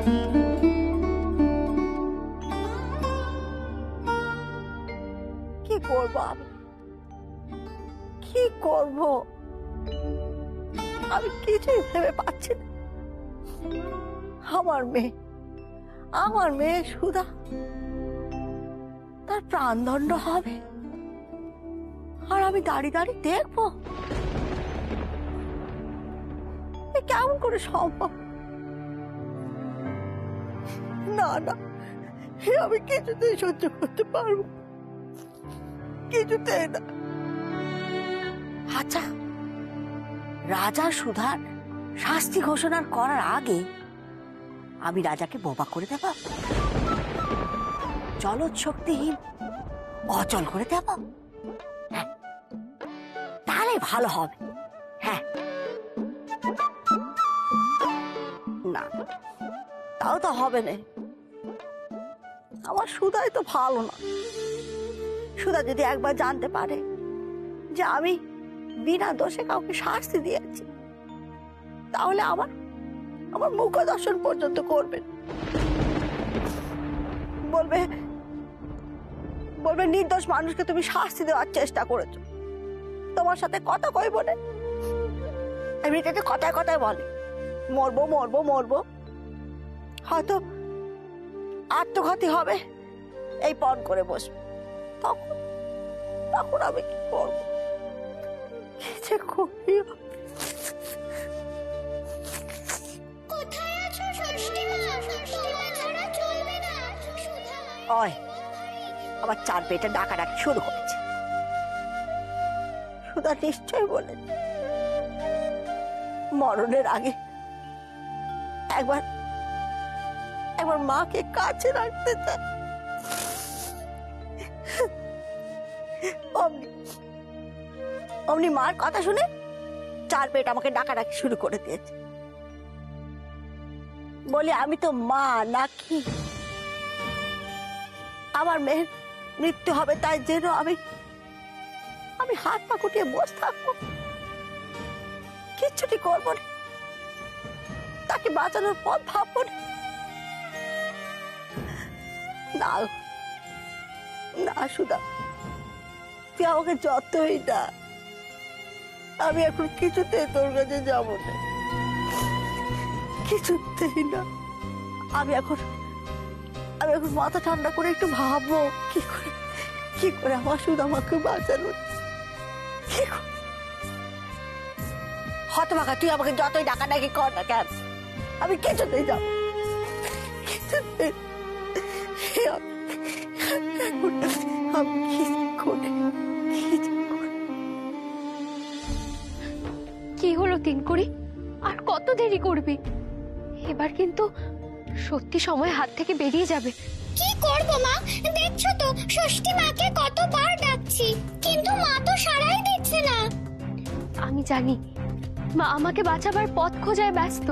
কি করবো আমি, কি করবো আমি কিছুই ভেবে পাচ্ছি না। আমার মেয়ে সুধা তার প্রাণদণ্ড হবে আর আমি দাঁড়িয়ে দাঁড়িয়ে দেখবো? কেমন করে সম্ভব? না না, আমি কিছুতেই সহ্য করতে পারবো, কিছুতেই না। আচ্ছা, রাজা সুধার শাস্তি ঘোষণা করার আগে আমি রাজাকে বোবা করে দেব, জলজ শক্তিহীন অচল করে দেব। হ্যাঁ, তাহলে ভালো হবে। হ্যাঁ, না তাও তো হবে না। আমার সুধাই তো ভালো না। সুধা যদি একবার জানতে পারে যে আমি বিনা দোষে কাউকে শাস্তি দিয়েছি, তাহলে আমার মুখ দর্শন পর্যন্ত করবে, বলবে নির্দোষ মানুষকে তুমি শাস্তি দেওয়ার চেষ্টা করেছো। তোমার সাথে কথা কইব না, এমনিতে কথায় কথায় বলে মরবো মরবো মরবো, হয়তো আত্মঘাতী হবে এই পণ করে বসবে। তখন আমি কি করবো? কি যে করি? আবার চার পেটে ডাকাডাকি শুরু করেছে। সুধা নিশ্চয় বলে মরণের আগে একবার মাকে কাছে রাখতে চায়। অমনি মার কথা শুনে চার পেট আমাকে ডাকাডাকি শুরু করে দিয়েছে। বলে আমি তো মা নাকি? আমার মেয়ের মৃত্যু হবে তাই যেন আমি হাত পা গুটিয়ে বসে থাকবো, কিচ্ছুটি করবো না, তাকে বাঁচানোর পথ ভাববো না। না সুধা, তুই আমাকে যতই না, আমি এখন কিছুতেই তোর কাছে যাবো না, কিছুতেই না। আমি এখন মাথা ঠান্ডা করে একটু ভাববো কি করে আমার সুধা আমাকে বাঁচানো। হতভাগা, তুই আমাকে যতই ডাকাডাকি কর না কেন, আমি কিছুতেই যাবো, কিছুতেই। কি হলো তিনকুড়ি, আর কত দেরি করবি? এবার কিন্তু সত্যি সময় হাত থেকে বেরিয়ে যাবে। কি করব মা, দেখছো তো ষষ্ঠী মাকে কতবার ডাকছি, কিন্তু মা তো সাড়াই দিচ্ছে না। আমি জানি মা আমাকে বাঁচাবার পথ খোঁজায় ব্যস্ত।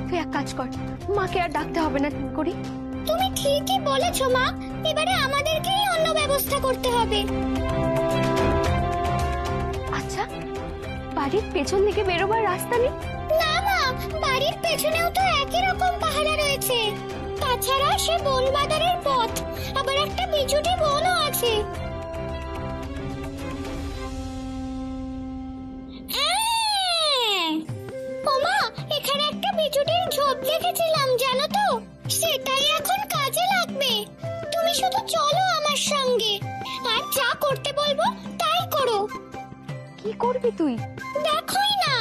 তুই এক কাজ কর, মাকে আর ডাকতে হবে না তিনকুড়ি। তুমি ঠিকই বলেছো মা, এবারে আমাদেরকেই অন্য ব্যবস্থা করতে হবে। আচ্ছা, বাড়ির পেছন দিকে বেরোবার রাস্তা নেই? না মা, বাড়ির পেছনেও তো একই রকম পাহারা রয়েছে। তাছাড়া সে বনবাজারের পথ, আবার একটা বিছুটি বনও আছে। ওমা, এখানে একটা বিছুটির ঝোপ দেখেছিলাম জানো তো, সেটাই এখন কাজে লাগবে। তুমি শুধু চলো আমার সঙ্গে, আর যা করতে বলবো তাই করো। কি করবি তুই? দেখোই না।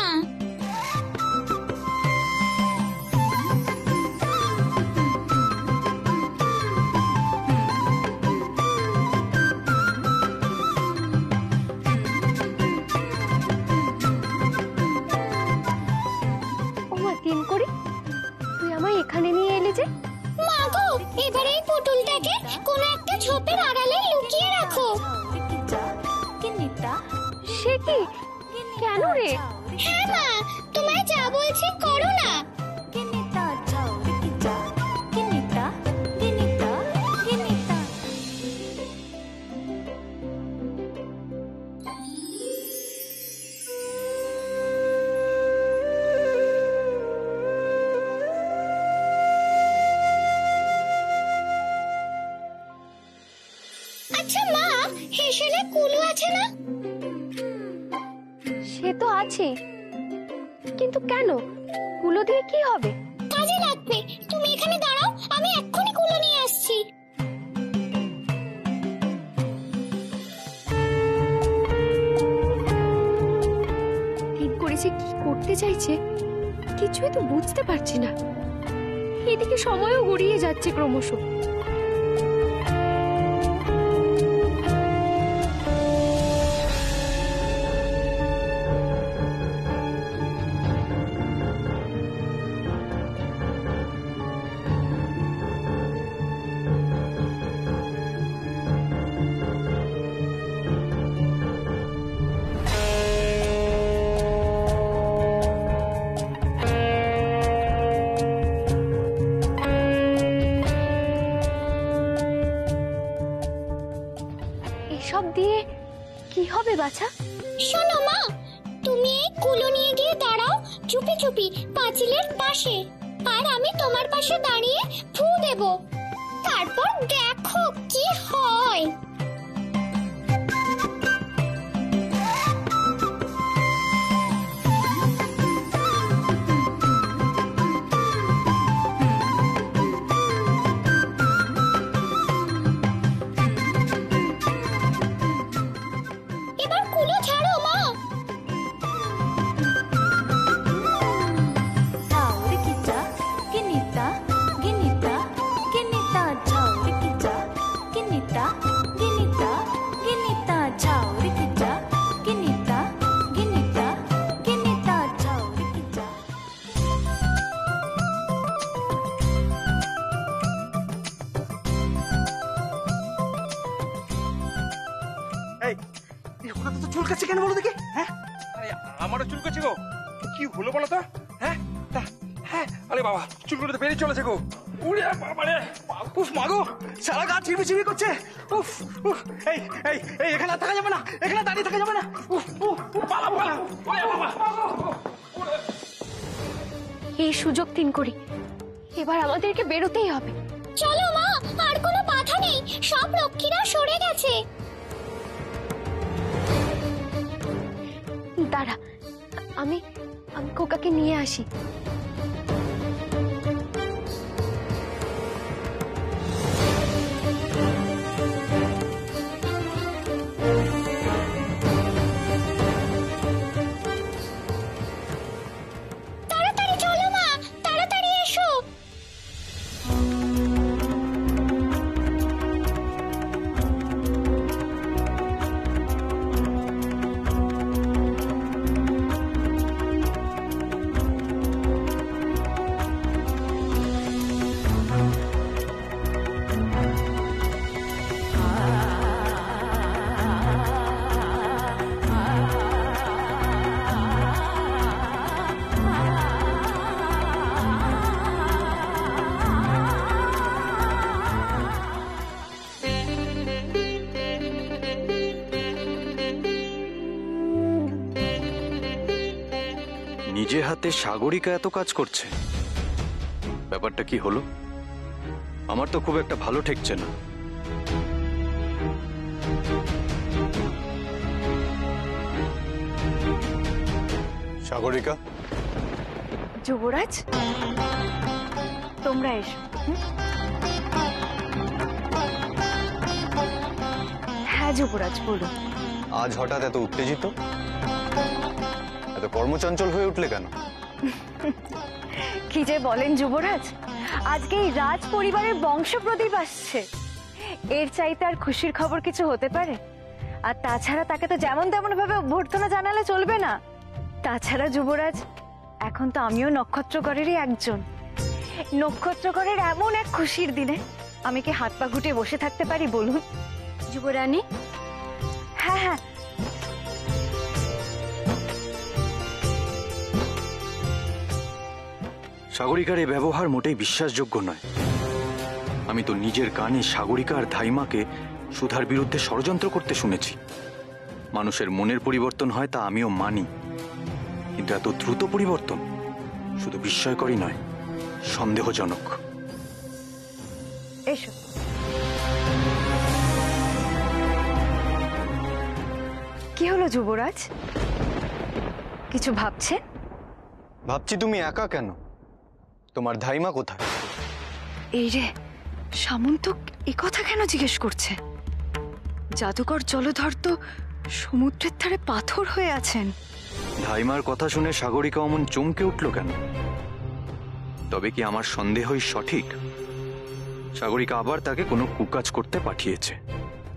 তিনকুড়ি, তুই আমায় এখানে নিয়ে এলি যে? মা গো, এবারে এই পুতুলটাকে কোনো একটা ঝোপের আড়ালে লুকিয়ে রাখো। সে কি? কেন রে? হ্যাঁ মা, তোমায় যা বলছি করো না। স্পেশালে কুলু আছে না? সে তো আছে, কিন্তু কেন? কুলো দিয়ে কি হবে? কাজে লাগবে। তুমি এখানে দাঁড়াও, আমি এক্ষুনি কুলো নিয়ে আসছি। ঠিক করেছে, কি করতে চাইছে কিছুই তো বুঝতে পারছি না। এদিকে সময়ও গড়িয়ে যাচ্ছে ক্রমশ। এসব দিয়ে কি হবে বাছা? শোনো মা, তুমি এই কুলো নিয়ে গিয়ে দাঁড়াও চুপি চুপি পাঁচিলের পাশে, আর আমি তোমার পাশে দাঁড়িয়ে ফু দেব। তারপর দেখো কি হয়। এবার কুলো ছাড়ো মা। Chaurikita, ginita, ginita, ginita, chaurikita, ginita, ginita, ginita, chaurikita, ginita, ginita, ginita, chaurikita. এই হঠাৎ তো চুলকাচ্ছে কেন বলো দেখি? হ্যাঁ, আরে আমারও চুলকাচ্ছে গো। কি হলো বলো তো? হ্যাঁ হ্যাঁ, আরে বাবা চুলগুলো তো বেরিয়ে চলেছে গো। উড়ে বাবা রে, উফ মাগো, সারা গা চিবি চিবি করছে। উফ উফ, এই এই এই এখানে আর থাকা যাবে না, এখানে দাঁড়িয়ে থাকা যাবে না। উফ উফ উফ, পালা পালা, ওরে বাবা। এই সুযোগ তিন করি, এবার আমাদেরকে বেরোতেই হবে। চলো মা, আর কোনো বাধা নেই, সব লক্ষ্মীরা সরে গেছে। দাঁড়া, আমি আমি খোকাকে নিয়ে আসি। তাড়াতাড়ি চলো মা, তাড়াতাড়ি এসো। নিজে হাতে সাগরিকা এত কাজ করছে, ব্যাপারটা কি হলো? আমার তো খুব একটা ভালো ঠেকছে না। সাগরিকা, যুবরাজ, তোমরা এসো। হ্যাঁ যুবরাজ, বলুন। আজ হঠাৎ এত উত্তেজিত, এত কর্মচঞ্চল হয়ে উঠলে কেন? কি যে বলেন যুবরাজ, আজকে এই রাজ পরিবারের বংশ প্রদীপ আসছে, এর চাইতে আর খুশির খবর কিছু হতে পারে? আর তাছাড়া তাকে তো যেমন তেমন ভাবে অভ্যর্থনা জানালে চলবে না। তাছাড়া যুবরাজ, এখন তো আমিও নক্ষত্রগড়েরই একজন। নক্ষত্রগড়ের এমন এক খুশির দিনে আমি কি হাত পা গুটিয়ে বসে থাকতে পারি বলুন? যুবরানী, হ্যাঁ হ্যাঁ, সাগরিকার এই ব্যবহার মোটেই বিশ্বাসযোগ্য নয়। আমি তো নিজের কানে সাগরিকা আর ধাইমাকে সুধার বিরুদ্ধে ষড়যন্ত্র করতে শুনেছি। মানুষের মনের পরিবর্তন হয় তা আমিও মানি, কিন্তু এত দ্রুত পরিবর্তন শুধু বিস্ময়করই নয়, সন্দেহজনক। এসো। কি হলো যুবরাজ, কিছু ভাবছে? ভাবছি তুমি একা কেন, তোমার ধাইমা কোথায়? এই রে, সামন্ত এ কথা কেন জিজ্ঞেস করছে? জাদুকর জলধর তো সমুদ্রের ধারে পাথর হয়ে আছেন। ধাইমার কথা শুনে সাগরিকা অমন চমকে উঠল কেন? তবে কি আমার সন্দেহই সঠিক? সাগরিকা আবার তাকে কোনো কুকাজ করতে পাঠিয়েছে।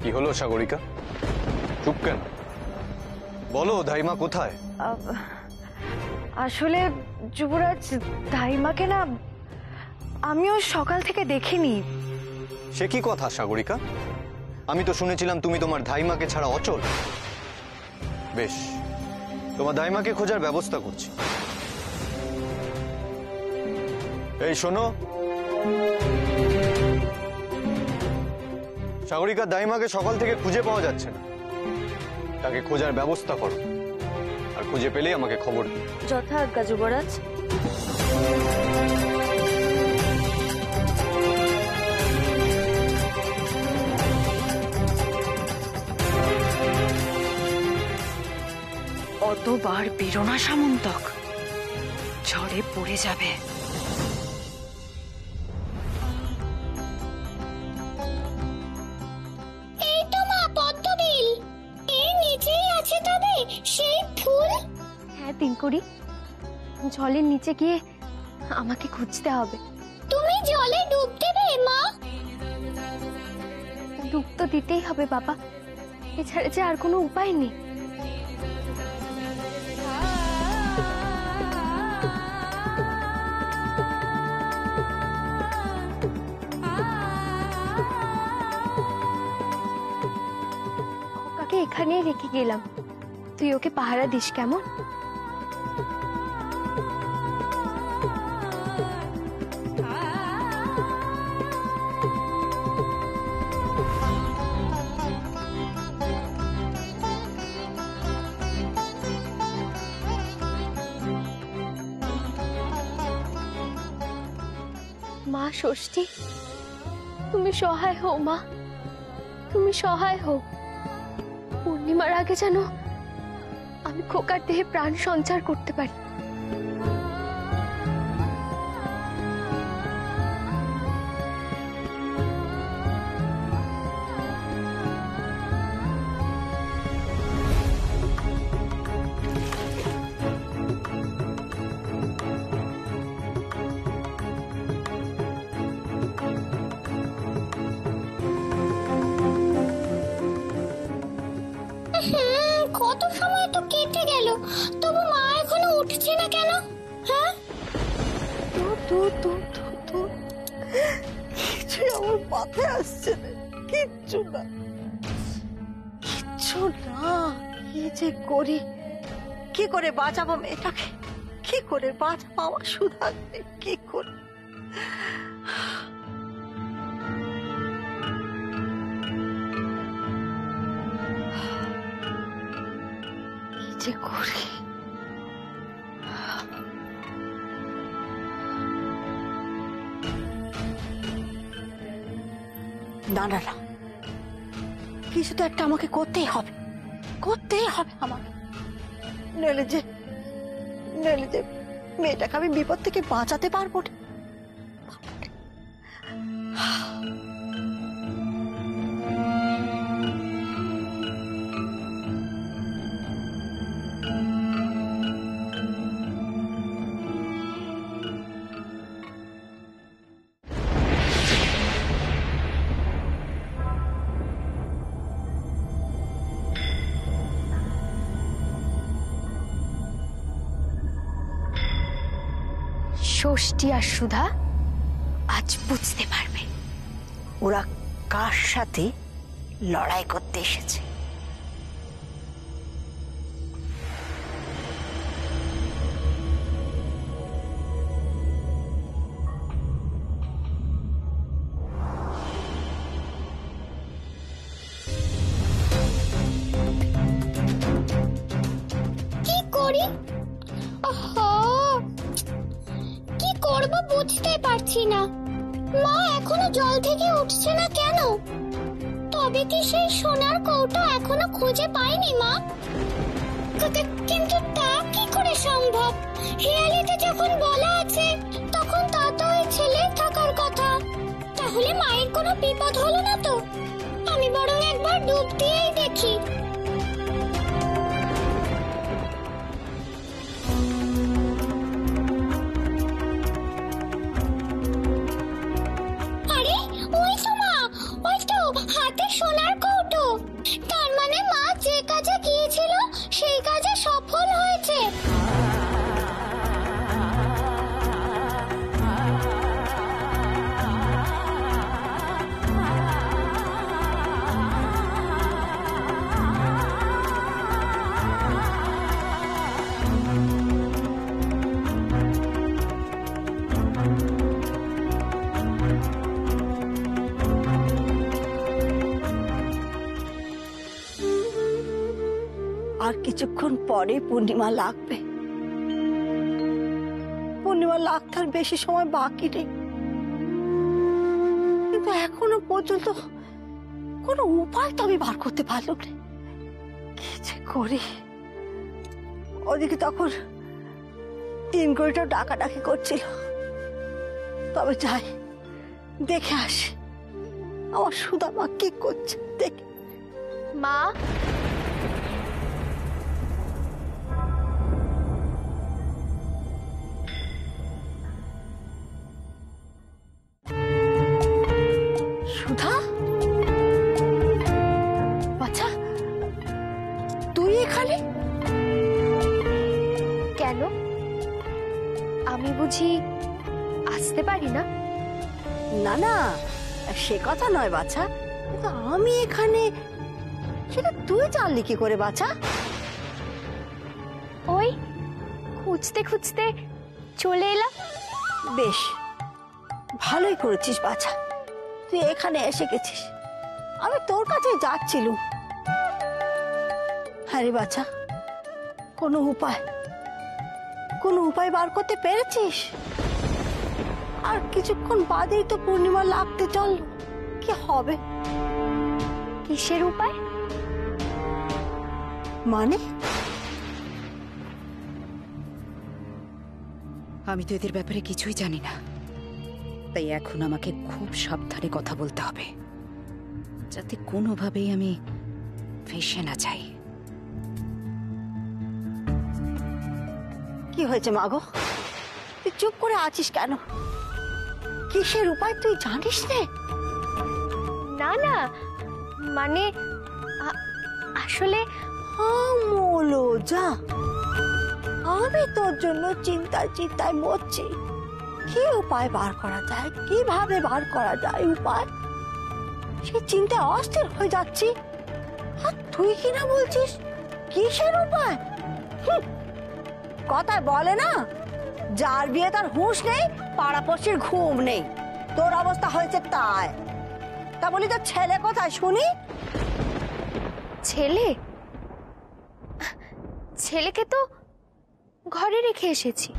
কি হলো সাগরিকা, চুপ কেন? বলো ধাইমা কোথায়? আসলে যুবরাজ, ধাইমাকে না আমিও সকাল থেকে দেখিনি। সে কি কথা সাগরিকা? আমি তো শুনেছিলাম তুমি তোমার ধাইমাকে ছাড়া অচল। বেশ, তোমার ধাইমাকে খোঁজার ব্যবস্থা করছি। এই শোনো, সাগরিকা দাইমাকে সকাল থেকে খুঁজে পাওয়া যাচ্ছে না। তাকে খোঁজার ব্যবস্থা করো, আর খুঁজে পেলেই আমাকে খবর দিও। যথাজ্ঞা যুবরাজ। অতবার বেরোনা সামন্তক, ঝড়ে পড়ে যাবে। এই তো মা, পদ্মবিল। এর নিচেই আছে তবে সেই ফুল। হ্যাঁ তিনকুড়ি, জলের নিচে গিয়ে আমাকে খুঁজতে হবে। তুমি জলে ডুব দেবে মা? ডুব তো দিতেই হবে বাবা, এছাড়া যে আর কোনো উপায় নেই। খোকাকে এখানেই রেখে গেলাম, তুই ওকে পাহারা দিস কেমন? মা ষষ্ঠী, তুমি সহায় হও মা, তুমি সহায় হও। পূর্ণিমার আগে যেন আমি খোকার দেহে প্রাণ সঞ্চার করতে পারি। কত সময় তো কেটে গেল, তবু মা এখনো উঠছে না কেন? হ্যাঁ, কিছুই আমার মাথায় আসছে না, কিচ্ছু না, কিচ্ছু না। কি যে করি, কি করে বাঁচাবো মেয়েটাকে, কি করে বাঁচাবো আমার সুধাকে, কি করে? কি যে করি? না না না, কিছু তো একটা আমাকে করতেই হবে, করতেই হবে আমাকে। নইলে যে মেয়েটাকে আমি বিপদ থেকে বাঁচাতে পারবো না। ষষ্ঠী আর সুধা আজ বুঝতে পারবে ওরা কার সাথে লড়াই করতে এসেছে। কি করি? ওহো, কি করব বুঝতে পারছি না। মা এখনো জল থেকে উঠছে না কেন? তবে কি সেই সোনার কৌটো এখনো খুঁজে পাইনি মা? কিন্তু তা কি করে সম্ভব? হেয়ালিতে যখন বলা আছে তখন তা তো ওই ছেলের থাকার কথা। তাহলে মায়ের কোনো বিপদ হলো না তো? আমি বরং একবার ডুব দিয়েই দেখি। আরে ওই তো মা, ওই তো হাতে সোনার কৌটো। তার মানে মা যে কাজে গিয়েছিল সেই কাজে সফল হয়েছে। আর কিছুক্ষণ পরে পূর্ণিমা লাগবে। পূর্ণিমা লাগতে আর বেশি সময় বাকি নেই, কিন্তু এখনো পর্যন্ত কোনো উপায় তো আমি বার করতে পারলাম না। কি যে করি। ওদিকে তখন 3 কোটিটা ডাকাডাকি করছিল। তবে যাই, দেখে আসি আমার সুদামা কি করছে দেখি। মা, সুধা, বাচ্চা তুই এখানে? কেন? আমি বুঝি আসতে পারি না? না না, সে কথা নয় বাচ্চা, কিন্তু আমি এখানে সেটা তুই জানলি কি করে বাচ্চা? ওই খুঁজতে খুঁজতে চলে এলাম। বেশ, ভালোই করেছিস বাচ্চা, তুই এখানে এসে গেছিস। আমি তোর কাছে যাচ্ছিলুম। হ্যাঁ রে বাচ্চা, কোনো উপায় বার করতে পেরেছিস? আর কিছুক্ষণ বাদেই তো পূর্ণিমা লাগতে চল, কি হবে? কিসের উপায়? মানে? আমি তো এদের ব্যাপারে কিছুই জানি না, তাই এখন আমাকে খুব সাবধানে কথা বলতে হবে, যাতে কোনোভাবেই আমি ফেঁসে না যাই। কি হয়েছে মাগো, তুই চুপ করে আছিস কেন? কিসের উপায় তুই জানিস রে? না না, মানে আসলে যা, আমি তোর জন্য চিন্তায় মরছি। কি উপায় বার করা যায়, কিভাবে বার করা যায় উপায়, সে চিন্তায় অস্থির হয়ে যাচ্ছি। আর তুই কি না বলছিস কিসের উপায়? কথায় বলে না, যার বিয়ে তার হুঁশ নেই, পাড়াপড়শির ঘুম নেই। তোর অবস্থা হয়েছে তাই। তা বলি তোর ছেলে কোথায় শুনি? ছেলেকে তো ঘরে রেখে এসেছি।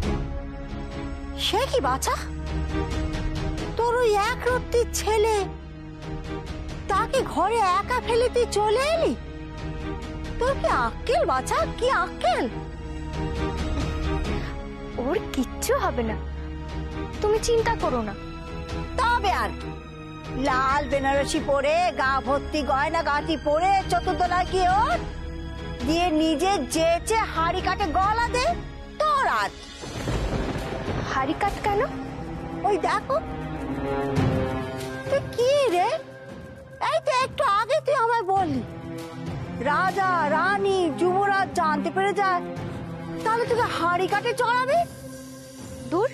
সে কি বাছা, তোর ওই এক রত্তির ছেলে, তাকে ঘরে একা ফেলে তুই চলে এলি? তোর কি আক্কেল বাছা, কি আক্কেল? ওর কিচ্ছু হবে না, তুমি চিন্তা করো না। তবে আর লাল বেনারসি পরে, গা ভর্তি গয়না গাঁটি পরে, চতুর্দোলা গিয়ে ওর দিয়ে নিজে যেচে হাড়ি কাটে গলা দে তোর। আজ হাড়ি কাট কেন? ওই দেখো। তুই কি রে, এই তো একটু আগে তুই আমায় বললি রাজা রানী যুবরাজ জানতে পেরে যায় তাহলে তোকে হাড়ি কাটে চড়াবে। দূর,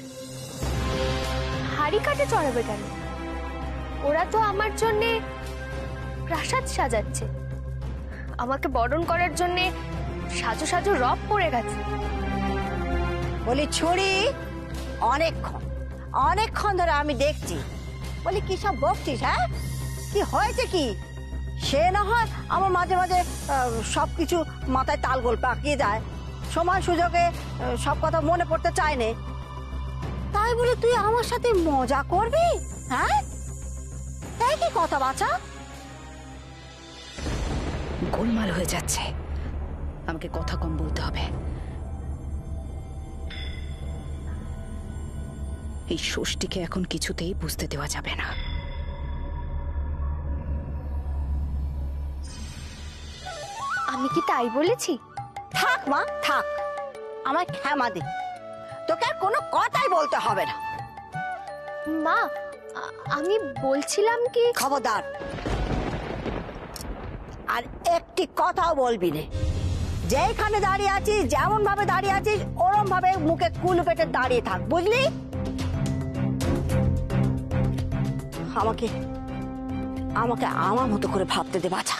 হাড়ি কাটে চড়াবে কেন? ওরা তো আমার জন্যে প্রাসাদ সাজাচ্ছে, আমাকে বরণ করার জন্যে সাজো সাজো রব পড়ে গেছে। বলি ছুরি, অনেকক্ষণ ধরে আমি দেখছি। বলি কি সব বকছিস? হ্যাঁ, কি হয়েছে কি? সে না হয় আমার মাঝে মাঝে সবকিছু মাথায় তালগোল পাকিয়ে যায়, সময় সুযোগে সব কথা মনে পড়তে চায় না। তাই বলে তুই আমার সাথে মজা করবি? হ্যাঁ, তাই কি কথা বাছা? গোলমাল হয়ে যাচ্ছে। আমাকে কথা কম বলতে হবে। এই ষষ্ঠীকে এখন কিছুতেই বুঝতে দেওয়া যাবে না। আমি কি তাই বলেছি? থাক মা থাক, আমার ক্ষমা দে, তোকে আর কোনো কথাই বলতে হবে না। মা, আমি বলছিলাম কি, খবরদার আর একটি কথাও বলবি না। যেখানে দাঁড়িয়ে আছিস, যেমন ভাবে দাঁড়িয়ে আছিস, ওরম ভাবে মুখে কুল পেটে দাঁড়িয়ে থাক, বুঝলি? আমাকে আমাকে আমার মতো করে ভাবতে দে বাছা।